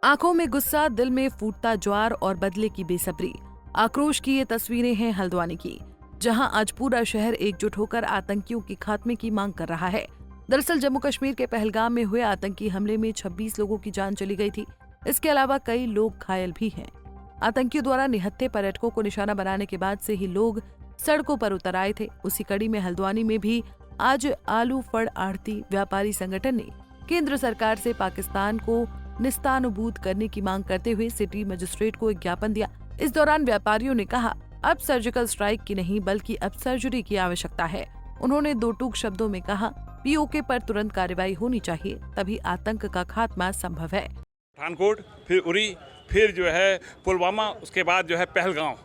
आंखों में गुस्सा, दिल में फूटता ज्वार और बदले की बेसब्री। आक्रोश की ये तस्वीरें हैं हल्द्वानी की, जहां आज पूरा शहर एकजुट होकर आतंकियों के खात्मे की मांग कर रहा है। दरअसल जम्मू कश्मीर के पहलगाम में हुए आतंकी हमले में 26 लोगों की जान चली गई थी। इसके अलावा कई लोग घायल भी हैं। आतंकियों द्वारा निहत्थे पर्यटकों को निशाना बनाने के बाद से ही लोग सड़कों पर उतर आए थे। उसी कड़ी में हल्द्वानी में भी आज आलू फड़ आढ़ती व्यापारी संगठन ने केंद्र सरकार से पाकिस्तान को निस्तानुबूद करने की मांग करते हुए सिटी मजिस्ट्रेट को एक ज्ञापन दिया। इस दौरान व्यापारियों ने कहा, अब सर्जिकल स्ट्राइक की नहीं बल्कि अब सर्जरी की आवश्यकता है। उन्होंने दो टूक शब्दों में कहा, पीओके पर तुरंत कार्रवाई होनी चाहिए, तभी आतंक का खात्मा संभव है। पठानकोट, फिर उरी, फिर जो है पुलवामा, उसके बाद जो है पहलगाम।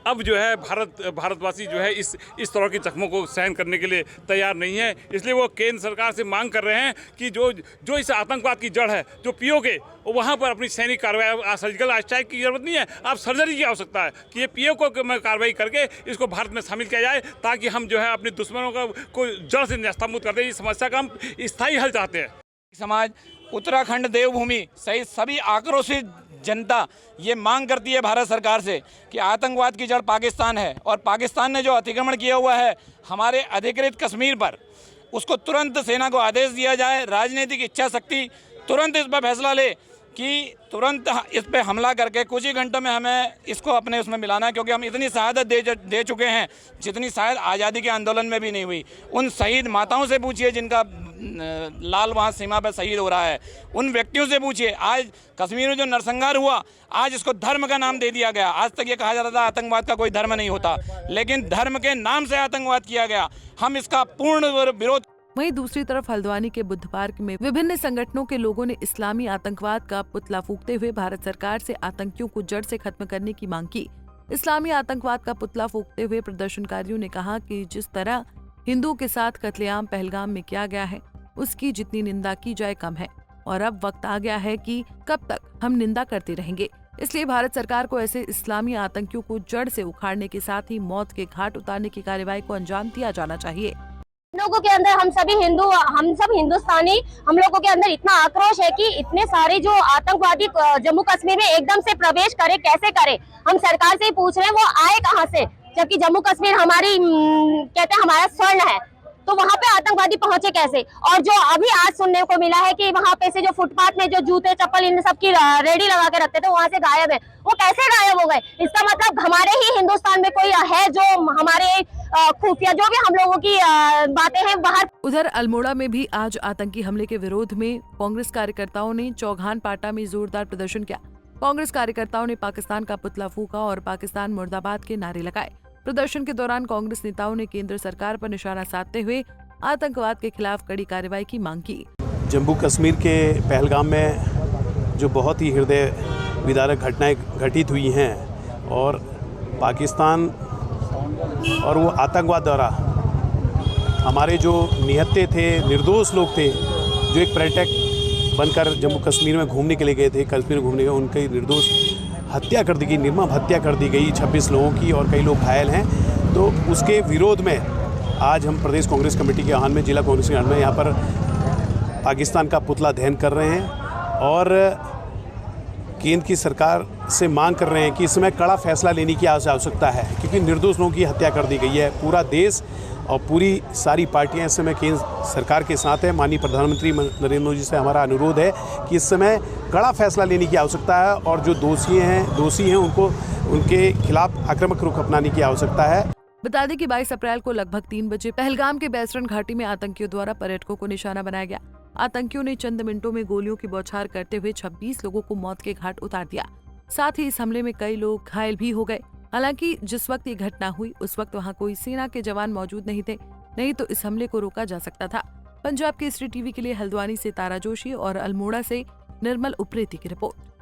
अब जो है भारतवासी जो है इस तरह की जख्मों को सहन करने के लिए तैयार नहीं है। इसलिए वो केंद्र सरकार से मांग कर रहे हैं कि जो इस आतंकवाद की जड़ है, जो पीओके, वहाँ पर अपनी सैनिक कार्रवाई, सर्जिकल स्ट्राइक की जरूरत नहीं है, आप सर्जरी की आवश्यकता है कि ये पीओके में कार्रवाई करके इसको भारत में शामिल किया जाए, ताकि हम जो है अपने दुश्मनों को जड़ से नेस्तनाबूद कर दें। इस समस्या का हम स्थायी हल चाहते हैं। समाज, उत्तराखंड देवभूमि सहित सभी आक्रोशित जनता ये मांग करती है भारत सरकार से कि आतंकवाद की जड़ पाकिस्तान है और पाकिस्तान ने जो अतिक्रमण किया हुआ है हमारे अधिकृत कश्मीर पर, उसको तुरंत सेना को आदेश दिया जाए। राजनीतिक इच्छा शक्ति तुरंत इस पर फैसला ले कि तुरंत इस पे हमला करके कुछ ही घंटों में हमें इसको अपने उसमें मिलाना है, क्योंकि हम इतनी शहादत दे चुके हैं जितनी शायद आज़ादी के आंदोलन में भी नहीं हुई। उन शहीद माताओं से पूछिए जिनका लाल वहाँ सीमा पर शहीद हो रहा है, उन व्यक्तियों से पूछिए। आज कश्मीर में जो नरसंहार हुआ, आज इसको धर्म का नाम दे दिया गया। आज तक ये कहा जाता था आतंकवाद का कोई धर्म नहीं होता, लेकिन धर्म के नाम से आतंकवाद किया गया। हम इसका पूर्ण विरोध। वहीं दूसरी तरफ हल्द्वानी के बुद्ध पार्क में विभिन्न संगठनों के लोगों ने इस्लामी आतंकवाद का पुतला फूंकते हुए भारत सरकार से आतंकियों को जड़ से खत्म करने की मांग की। इस्लामी आतंकवाद का पुतला फूंकते हुए प्रदर्शनकारियों ने कहा कि जिस तरह हिंदुओं के साथ कत्लेआम पहलगाम में किया गया है, उसकी जितनी निंदा की जाए कम है, और अब वक्त आ गया है कि कब तक हम निंदा करते रहेंगे। इसलिए भारत सरकार को ऐसे इस्लामी आतंकियों को जड़ से उखाड़ने के साथ ही मौत के घाट उतारने की कार्रवाई को अंजाम दिया जाना चाहिए। लोगों के अंदर, हम सब हिंदुस्तानी, हम लोगों के अंदर इतना आक्रोश है कि इतने सारे जो आतंकवादी जम्मू कश्मीर में एकदम से प्रवेश करे, कैसे करे। हम सरकार से ही पूछ रहे हैं वो आए कहां से, जबकि जम्मू कश्मीर हमारी कहते हैं हमारा स्वर्ण है, तो वहां पे आतंकवादी पहुंचे कैसे। और जो अभी आज सुनने को मिला है कि वहां पे से जो फुटपाथ में जो जूते चप्पल इन सब की रेडी लगा के रखते थे, वहां से गायब है। वो कैसे गायब हो गए? इसका मतलब हमारे ही हिंदुस्तान में कोई है जो हमारे खुफिया जो भी हम लोगों की बातें हैं बाहर। उधर अल्मोड़ा में भी आज आतंकी हमले के विरोध में कांग्रेस कार्यकर्ताओं ने चौघान पाटा में जोरदार प्रदर्शन किया। कांग्रेस कार्यकर्ताओं ने पाकिस्तान का पुतला फूंका और पाकिस्तान मुर्दाबाद के नारे लगाए। प्रदर्शन के दौरान कांग्रेस नेताओं ने केंद्र सरकार पर निशाना साधते हुए आतंकवाद के खिलाफ कड़ी कार्रवाई की मांग की। जम्मू कश्मीर के पहलगाम में जो बहुत ही हृदय विदारक घटनाएं घटित हुई हैं, और पाकिस्तान और वो आतंकवाद द्वारा हमारे जो निहत्थे थे, निर्दोष लोग थे, जो एक पर्यटक बनकर जम्मू कश्मीर में घूमने के लिए गए थे, कश्मीर में घूमने गए, उनकी निर्दोष हत्या कर दी गई, निर्मम हत्या कर दी गई 26 लोगों की, और कई लोग घायल हैं। तो उसके विरोध में आज हम प्रदेश कांग्रेस कमेटी के आह्वान में, जिला कांग्रेस के आह्वान में यहाँ पर पाकिस्तान का पुतला दहन कर रहे हैं और केंद्र की सरकार से मांग कर रहे हैं कि इस समय कड़ा फैसला लेने की आवश्यकता है, क्योंकि निर्दोष लोगों की हत्या कर दी गई है। पूरा देश और पूरी सारी पार्टियां इस समय केंद्र सरकार के साथ है। माननीय प्रधानमंत्री नरेंद्र मोदी से हमारा अनुरोध है कि इस समय कड़ा फैसला लेने की आवश्यकता है, और जो दोषी हैं उनको उनके खिलाफ आक्रामक रुख अपनाने की आवश्यकता है। बता दें कि 22 अप्रैल को लगभग 3 बजे पहलगाम के बैसरन घाटी में आतंकियों द्वारा पर्यटकों को निशाना बनाया गया। आतंकियों ने चंद मिनटों में गोलियों की बौछार करते हुए 26 लोगों को मौत के घाट उतार दिया। साथ ही इस हमले में कई लोग घायल भी हो गए। हालांकि जिस वक्त ये घटना हुई उस वक्त वहां कोई सेना के जवान मौजूद नहीं थे, नहीं तो इस हमले को रोका जा सकता था। पंजाब केसरी टीवी के लिए हल्द्वानी से तारा जोशी और अल्मोड़ा से निर्मल उप्रेती की रिपोर्ट।